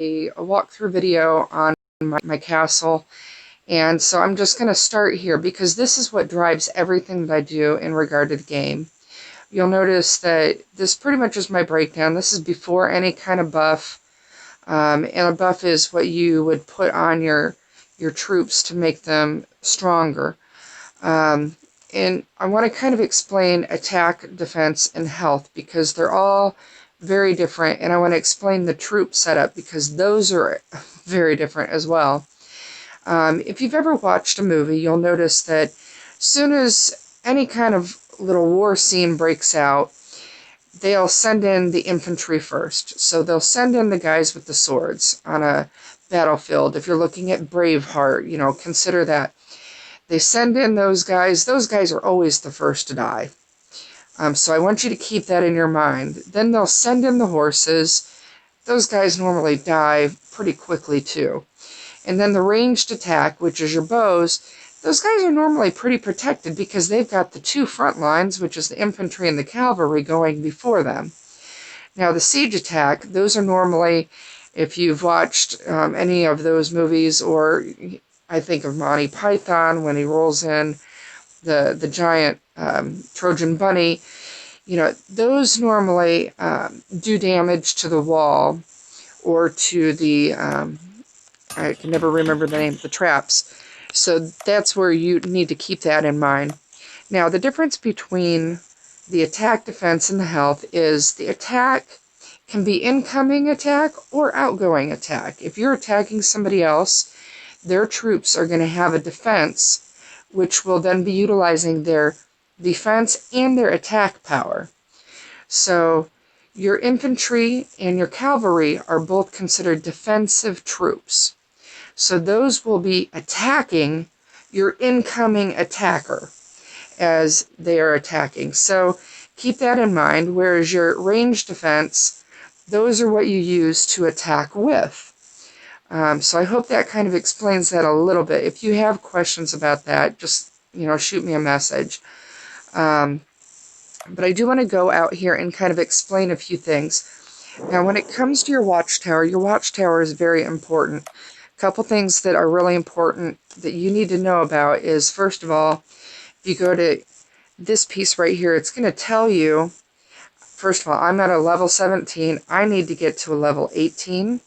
a walkthrough video on my castle. And so I'm just going to start here because this is what drives everything that I do in regard to the game. You'll notice that this pretty much is my breakdown. This is before any kind of buff. And a buff is what you would put on your troops to make them stronger. And I want to kind of explain attack, defense, and health because they're all very different. And I want to explain the troop setup because those are very different as well. If you've ever watched a movie, you'll notice that as soon as any kind of little war scene breaks out, they'll send in the infantry first. So they'll send in the guys with the swords on a battlefield. If you're looking at Braveheart, consider that. They send in those guys. Those guys are always the first to die. So I want you to keep that in your mind. Then they'll send in the horses. Those guys normally die pretty quickly too. And then the ranged attack, which is your bows, those guys are normally pretty protected because they've got the two front lines, which is the infantry and the cavalry, going before them. Now the siege attack, those are normally, if you've watched any of those movies, or I think of Monty Python when he rolls in the giant Trojan bunny, those normally do damage to the wall or to the, I can never remember the name, the traps. So that's where you need to keep that in mind. Now the difference between the attack, defense, and the health is the attack can be incoming attack or outgoing attack. If you're attacking somebody else, their troops are going to have a defense, which will then be utilizing their defense and their attack power. So your infantry and your cavalry are both considered defensive troops. So those will be attacking your incoming attacker as they are attacking. So keep that in mind, whereas your ranged defense, those are what you use to attack with. So I hope that kind of explains that a little bit. If you have questions about that, just, shoot me a message. But I do want to go out here and kind of explain a few things. Now, when it comes to your watchtower is very important. A couple things that are really important that you need to know about is, first of all, if you go to this piece right here, it's going to tell you, first of all, I'm at a level 17. I need to get to a level 18.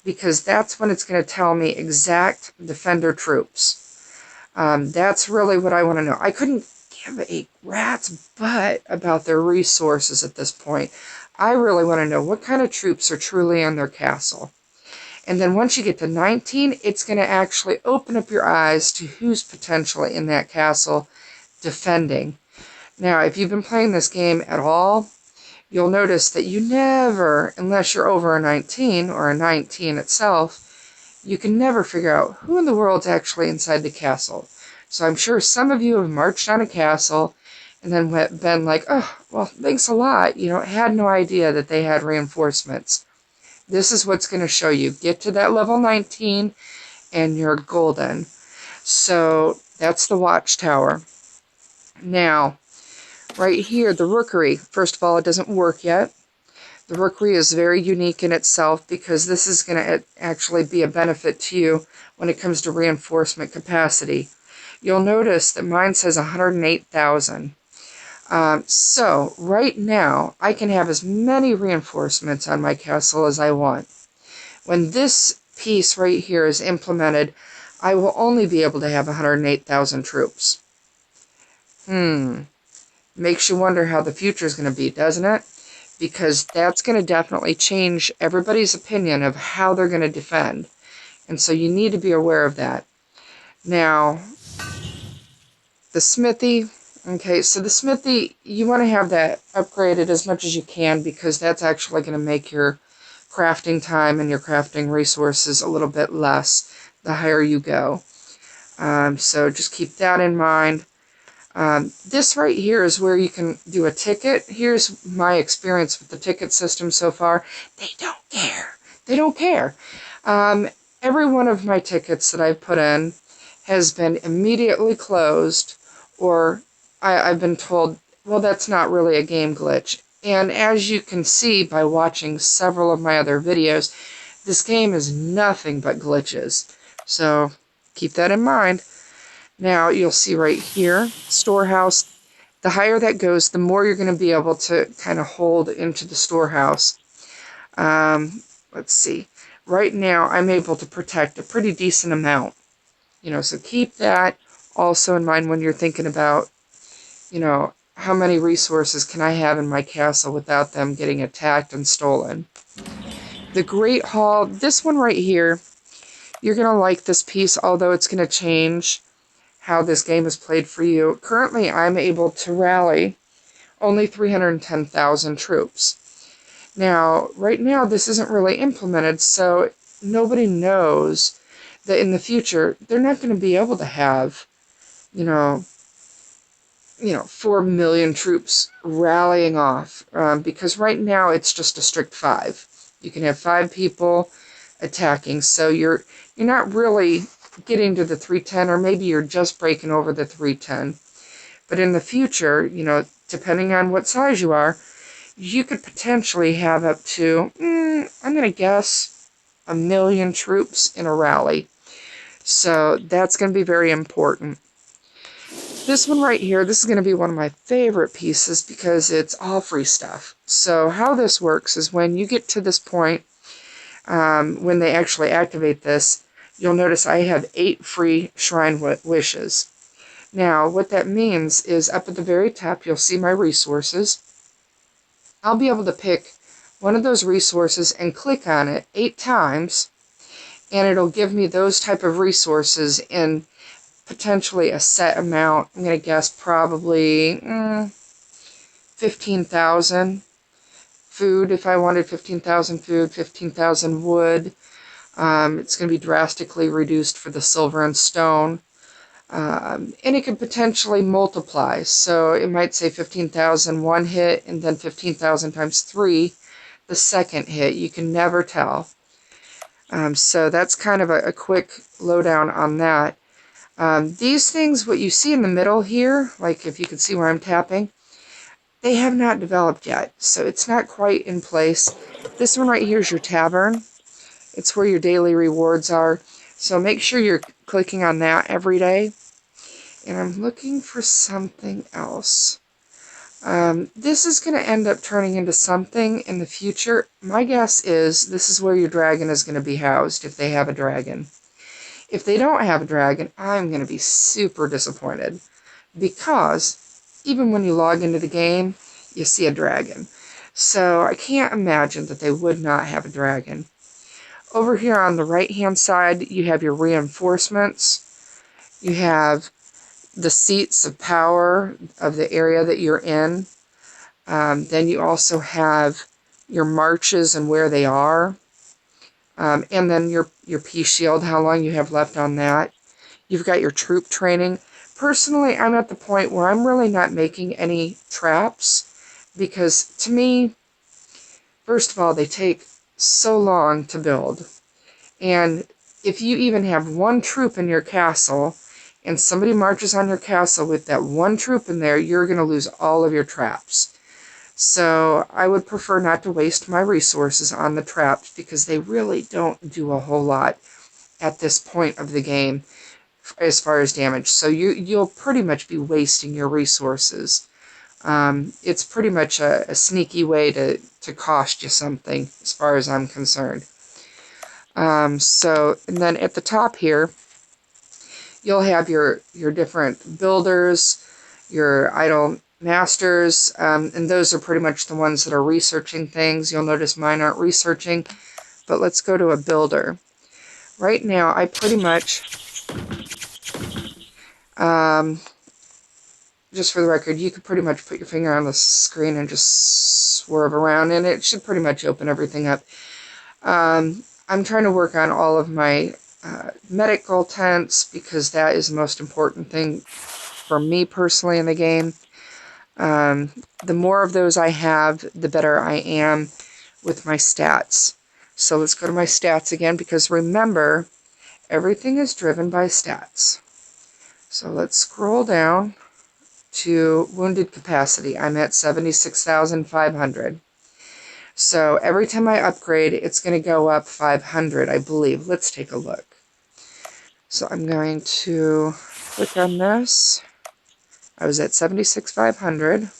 Because that's when it's going to tell me exact defender troops. That's really what I want to know. I couldn't give a rat's butt about their resources at this point. I really want to know what kind of troops are truly on their castle. And then once you get to 19, it's going to actually open up your eyes to who's potentially in that castle defending. Now, if you've been playing this game at all, you'll notice that you never, unless you're over a 19 or a 19 itself, you can never figure out who in the world's actually inside the castle. So I'm sure some of you have marched on a castle and then been like, oh, well, thanks a lot. Had no idea that they had reinforcements. This is what's going to show you. Get to that level 19 and you're golden. So that's the Watchtower. Now, right here, the Rookery. First of all, it doesn't work yet. The Rookery is very unique in itself because this is going to actually be a benefit to you when it comes to reinforcement capacity. You'll notice that mine says 108,000. So right now, I can have as many reinforcements on my castle as I want. When this piece right here is implemented, I will only be able to have 108,000 troops. Makes you wonder how the future is going to be, doesn't it? Because that's going to definitely change everybody's opinion of how they're going to defend. And so you need to be aware of that. Now, the Smithy. Okay, so the Smithy, you want to have that upgraded as much as you can because that's actually going to make your crafting time and your crafting resources a little bit less the higher you go. So just keep that in mind. This right here is where you can do a ticket. Here's my experience with the ticket system so far. They don't care. They don't care. Every one of my tickets that I've put in has been immediately closed, or I've been told, well, that's not really a game glitch. And as you can see by watching several of my other videos, This game is nothing but glitches. So keep that in mind. Now you'll see right here, storehouse. The higher that goes, the more you're going to be able to kind of hold into the storehouse. Let's see. Right now, I'm able to protect a pretty decent amount. So keep that also in mind when you're thinking about, how many resources can I have in my castle without them getting attacked and stolen. The Great Hall, this one right here, you're going to like this piece, although it's going to change how this game is played for you. Currently, I'm able to rally only 310,000 troops. Now, right now, this isn't really implemented, so nobody knows that in the future, they're not going to be able to have, 4 million troops rallying off, because right now it's just a strict 5. You can have 5 people attacking, so you're not really getting to the 310, or maybe you're just breaking over the 310. But in the future, depending on what size you are, you could potentially have up to, I'm going to guess, 1 million troops in a rally. So that's going to be very important. This one right here, this is going to be one of my favorite pieces because it's all free stuff. So how this works is when you get to this point, when they actually activate this, you'll notice I have 8 free shrine wishes. Now, what that means is up at the very top, you'll see my resources. I'll be able to pick one of those resources and click on it 8 times, and it'll give me those type of resources in potentially a set amount. I'm going to guess probably 15,000 food if I wanted 15,000 food, 15,000 wood. It's going to be drastically reduced for the silver and stone. And it could potentially multiply. So it might say 15,000 one hit and then 15,000 times 3 the second hit. You can never tell. So that's kind of a quick lowdown on that. These things, what you see in the middle here, like if you can see where I'm tapping, they have not developed yet. So it's not quite in place. This one right here is your tavern. It's where your daily rewards are. So make sure you're clicking on that every day. And I'm looking for something else. This is going to end up turning into something in the future. My guess is this is where your dragon is going to be housed, if they have a dragon. If they don't have a dragon, I'm going to be super disappointed. Because even when you log into the game, you see a dragon. So I can't imagine that they would not have a dragon. Over here on the right-hand side, you have your reinforcements. You have the seats of power of the area that you're in. Then you also have your marches and where they are. And then your peace shield, how long you have left on that. You've got your troop training. Personally, I'm at the point where I'm really not making any traps because to me, first of all, they take so long to build. And if you even have 1 troop in your castle and somebody marches on your castle with that 1 troop in there, you're going to lose all of your traps. So I would prefer not to waste my resources on the traps because they really don't do a whole lot at this point of the game as far as damage. So you'll pretty much be wasting your resources. It's pretty much a sneaky way to cost you something as far as I'm concerned. And then at the top here, you'll have your different builders, your idol masters, and those are pretty much the ones that are researching things. You'll notice mine aren't researching, but let's go to a builder. Right now, I pretty much, just for the record, you could pretty much put your finger on the screen and just swerve around, and it should pretty much open everything up. I'm trying to work on all of my medical tents because that is the most important thing for me personally in the game. The more of those I have, the better I am with my stats. So let's go to my stats again because remember, everything is driven by stats. So let's scroll down to wounded capacity. I'm at 76,500. So every time I upgrade, it's going to go up 500, I believe. Let's take a look. So I'm going to click on this. I was at 76,500.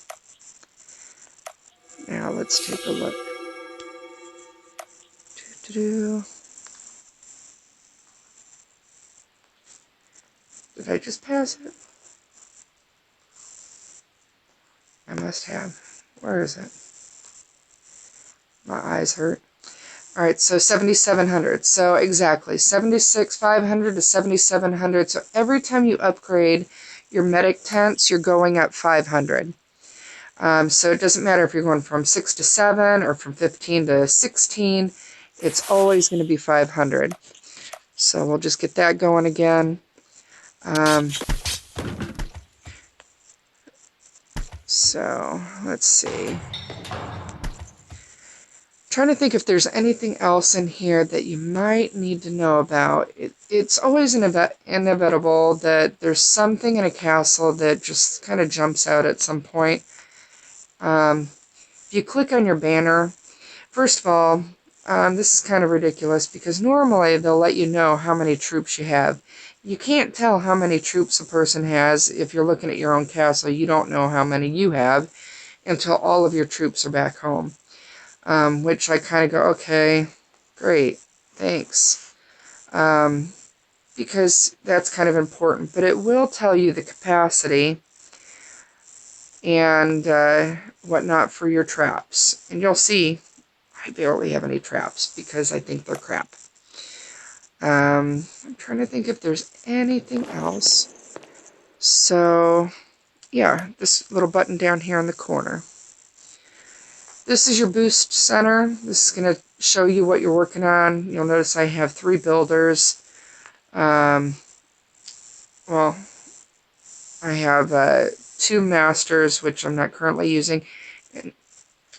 Now let's take a look. Did I just pass it? I must have. Where is it? My eyes hurt. All right, so 7,700. So exactly, 76,500 to 7,700. So every time you upgrade your medic tents, you're going up 500. So it doesn't matter if you're going from 6 to 7 or from 15 to 16. It's always going to be 500. So we'll just get that going again. So let's see. Trying to think if there's anything else in here that you might need to know about. It's always inevitable that there's something in a castle that just kind of jumps out at some point. If you click on your banner, first of all, this is kind of ridiculous because normally they'll let you know how many troops you have. You can't tell how many troops a person has if you're looking at your own castle. You don't know how many you have until all of your troops are back home. Which I kind of go, okay, great, thanks. Because that's kind of important. But it will tell you the capacity and whatnot for your traps. And you'll see I barely have any traps because I think they're crap. I'm trying to think if there's anything else. So, yeah, this little button down here in the corner. This is your boost center. This is going to show you what you're working on. You'll notice I have 3 builders. Well, I have 2 masters, which I'm not currently using.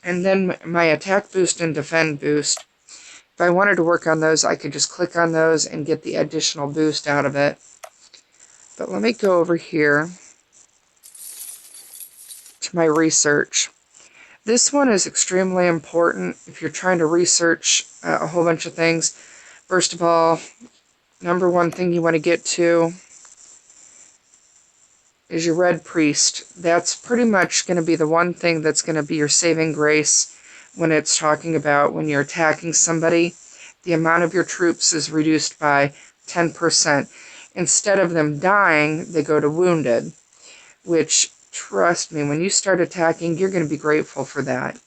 And then my attack boost and defend boost. If I wanted to work on those, I could just click on those and get the additional boost out of it. But let me go over here to my research. This one is extremely important if you're trying to research a whole bunch of things. First of all, number one thing you want to get to is your red priest. That's pretty much going to be the one thing that's going to be your saving grace when it's talking about when you're attacking somebody. The amount of your troops is reduced by 10%. Instead of them dying, they go to wounded, which, trust me, when you start attacking, you're going to be grateful for that.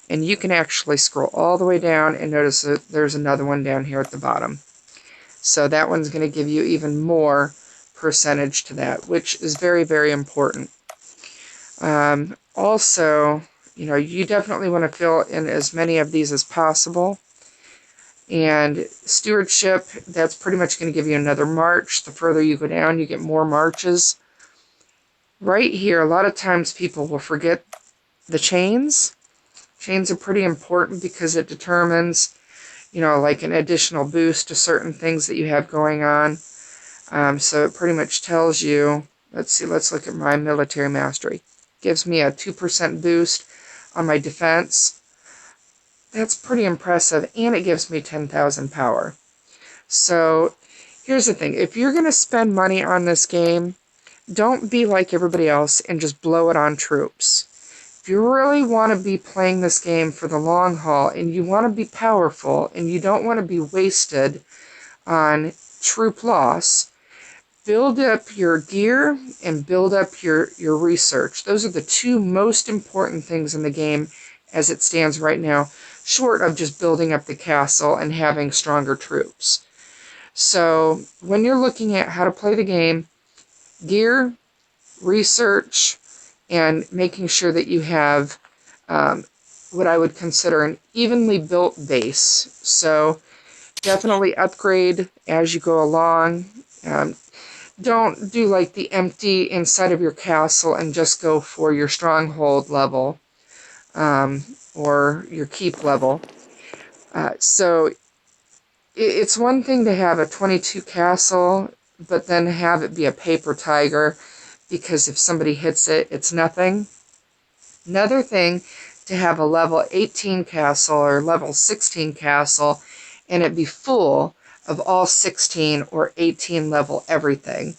And you can actually scroll all the way down and notice that there's another one down here at the bottom. So that one's going to give you even more percentage to that, which is very, very important. Also, you definitely want to fill in as many of these as possible. And stewardship, that's pretty much going to give you another march. The further you go down, you get more marches. Right here, a lot of times people will forget the chains. Chains are pretty important because it determines, like an additional boost to certain things that you have going on. So it pretty much tells you, let's look at my military mastery. Gives me a 2% boost on my defense. That's pretty impressive, and it gives me 10,000 power. So here's the thing. If you're going to spend money on this game, don't be like everybody else and just blow it on troops. If you really want to be playing this game for the long haul and you want to be powerful and you don't want to be wasted on troop loss, build up your gear and build up your research. Those are the 2 most important things in the game as it stands right now, short of just building up the castle and having stronger troops. So when you're looking at how to play the game, gear, research, and making sure that you have what I would consider an evenly built base. So definitely upgrade as you go along. Don't do like the empty inside of your castle and just go for your stronghold level or your keep level. So it's one thing to have a 22 castle, but then have it be a paper tiger, because if somebody hits it, it's nothing. Another thing to have a level 18 castle or level 16 castle and it be full of all 16 or 18 level everything.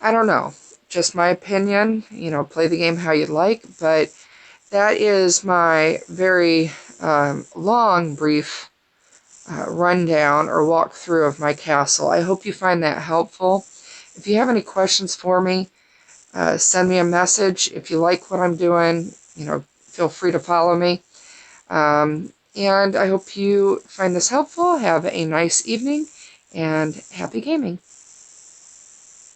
I don't know. Just my opinion. You know, play the game how you'd like, but that is my very long, brief rundown or walkthrough of my castle. I hope you find that helpful. If you have any questions for me, send me a message. If you like what I'm doing, you know, feel free to follow me. And I hope you find this helpful. Have a nice evening and happy gaming.